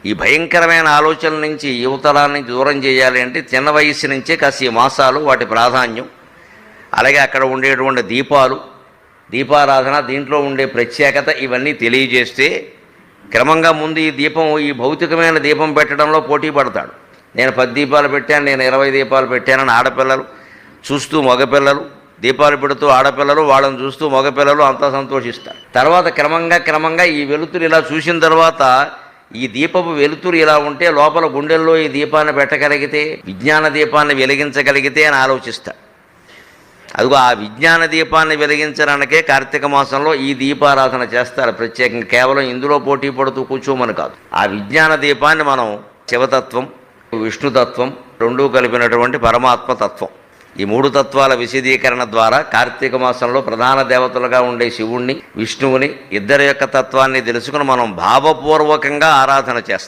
ఈ భయంకరమైన ఆలోచనల నుంచి యువతరాన్ని దూరం చేయాలి అంటే చిన్న వయస్సు నుంచే కాస్త ఈ మాసాలు వాటి ప్రాధాన్యం, అలాగే అక్కడ ఉండేటువంటి దీపాలు, దీపారాధన, దీంట్లో ఉండే ప్రత్యేకత ఇవన్నీ తెలియజేస్తే క్రమంగా ముందు ఈ దీపం, ఈ భౌతికమైన దీపం పెట్టడంలో పోటీ పడతాడు. నేను 10 దీపాలు పెట్టాను, నేను 20 దీపాలు పెట్టానని ఆడపిల్లలు చూస్తూ మగపిల్లలు దీపాలు పెడుతూ ఆడపిల్లలు వాళ్ళని చూస్తూ మగపిల్లలు అంతా సంతోషిస్తారు. తర్వాత క్రమంగా ఈ వెలుతురు ఇలా చూసిన తర్వాత ఈ దీపపు వెలుతురు ఇలా ఉంటే లోపల గుండెల్లో ఈ దీపాన్ని పెట్టగలిగితే, విజ్ఞాన దీపాన్ని వెలిగించగలిగితే అని ఆలోచిస్తాడు. అదిగో ఆ విజ్ఞాన దీపాన్ని వెలిగించడానికే కార్తీక మాసంలో ఈ దీపారాధన చేస్తారు ప్రత్యేకంగా. కేవలం ఇందులో పోటీ పడుతూ కూర్చోమని కాదు. ఆ విజ్ఞాన దీపాన్ని మనం శివతత్వం, విష్ణుతత్వం రెండూ కలిపినటువంటి పరమాత్మతత్వం, ఈ 3 తత్వాల విశదీకరణ ద్వారా కార్తీక మాసంలో ప్రధాన దేవతలుగా ఉండే శివుణ్ణి, విష్ణువుని, ఇద్దరి యొక్క తత్వాన్ని తెలుసుకుని మనం భావపూర్వకంగా ఆరాధన చేస్తాం.